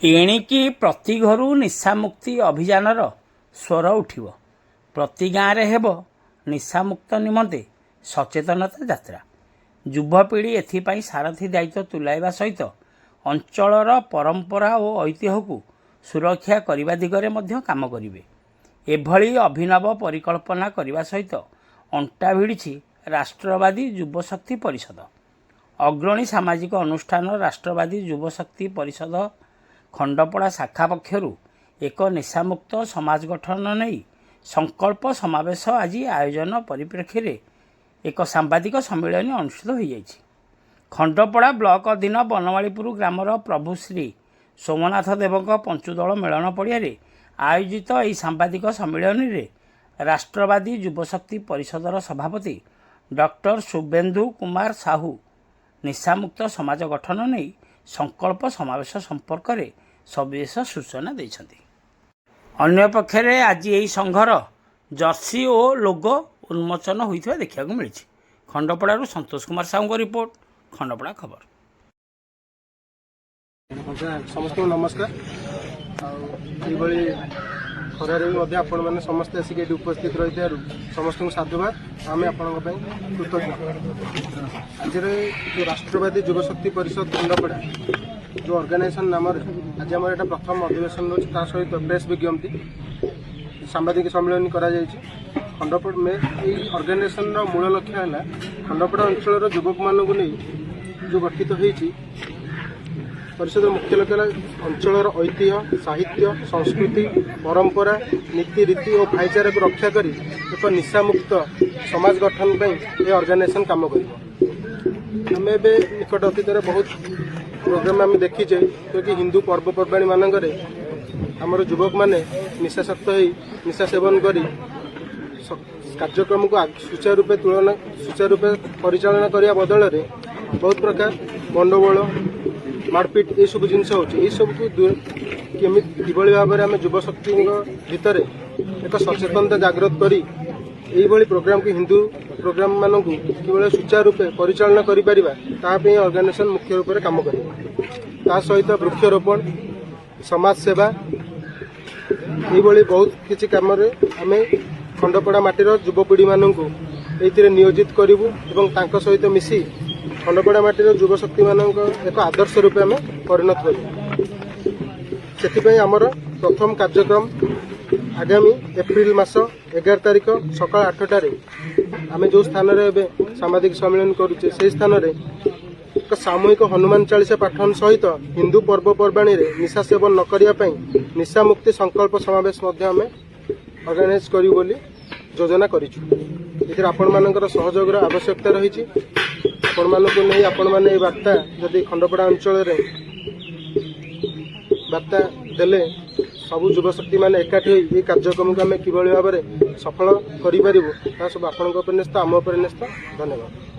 एणिकी प्रति घरू निशामुक्ति अभियानर स्वर उठिब। प्रति गाँव हेब निशामुक्त निमंते सचेतनता यात्रा। युवपीढ़ी एथिपाई सारथी दायित्व तुलाइबा सहित अंचलर परंपरा और ऐतिह्य को सुरक्षा करने दिगरे मध्य काम करिवे। एभली अभिनव परिकल्पना करने सहित अंटा भिड़ी राष्ट्रवादी युवशक्ति परिषद। अग्रणी सामाजिक अनुष्ठान राष्ट्रवादी युवशक्ति परिषद खंडपड़ा शाखा पक्षरु एक निशामुक्त समाज गठन नहीं संकल्प समावेश आज आयोजन परिप्रेक्षी में एक सांबादिक सम्मेलन अनुष्ठित हो जाइछि। खंडपड़ा ब्लॉक अधीन बनवालीपुर ग्रामर प्रभु श्री सोमनाथ देव पंचुदल मेलन पड़िया आयोजित यह सांबादिक सम्मेलन में राष्ट्रवादी युवशक्ति परिषदर सभापति डॉक्टर शुभेन्दु कुमार साहू निशामुक्त समाज गठन नहीं संकल्प समावेश संपर्क में सविशेष सूचना देइछन्ति। अन्य पक्षरे आज यही संघर जर्सी और लोगो उन्मोचन होइथिबा देखिବାକୁ मिलिछि। खंडपड़ारू संतोष कुमार साहू को रिपोर्ट, खंडपड़ा खबर। समस्त नमस्कार। खरारे आपण मैंने समस्त आसिक उपस्थित रही समस्त साधुवाद। आम आपण कृतज्ञ। आज राष्ट्रवादी युवशक्ति परिषद खंडपड़ा जो ऑर्गेनाइजेशन नाम आज आम यहाँ प्रथम अधिवेशन रोज सहित प्रेस विज्ञप्ति सांबादिक सम्मेलन करा खंडपड़ा में यही ऑर्गेनाइजेशन मूल लक्ष्य है खंडपड़ा अंचल युवक मानक नहीं जो गठित होती परिषद मुख्य लक्ष्य अंचल ऐतिह्य साहित्य संस्कृति परंपरा नीति रीति और भाईचारा को रक्षा कर एक निशामुक्त समाज गठन पर यह ऑर्गेनाइजेशन काम कर। आम निकट अतीत बहुत प्रोग्राम आम देखीचे कि हिंदू पर्वपर्वाणी मानक आमर युवक मैंने निशासक्त हो निशा सेवन कर कार्यक्रम को सुचारू परिचालन करने बदल में बहुत प्रकार गंडगोल मारपीट ये सब जिन सबको किभली भाव में आम युवशक्ति भितर एक सचेतनता जागृत करी यही प्रोग्राम की हिंदू प्रोग्राम मान कि सुचारू रूपे परिचालन करें ऑर्गेनाइजेशन मुख्य रूप से काम कर सहित वृक्षरोपण समाज सेवा यही बहुत किसी कम आम खंडपड़ा माटीर युवपीढ़ी मानक ये नियोजित करूँ सहित मिसी खंडपड़ा माटीर युवशक्ति मानक एक आदर्श रूपे आम परिणत कर आमर प्रथम कार्यक्रम आगामी एप्रिल मास 11 तारिख सकाल 8टार आम जो स्थान सांबादिक सम्मेलन करुचे से स्थान एक सामूहिक हनुमान चालीसा पाठन सहित हिंदू पर्वपर्वाणी निशा सेवन न करने निशा मुक्ति संकल्प समावेश आम ऑर्गेनाइज करूँ बोली योजना करूँ। आपण मानकर सहयोग आवश्यकता रही आपण मानक नहीं आपण मैंने वार्ता जदि खंडपड़ा अंचल वार्ता देले सबू युवशक्ति मैंने एकाठी ये कार्यक्रम को आम कि भाव में सफल करूँ सब आपण न्यस्त आम न्यस्त। धन्यवाद।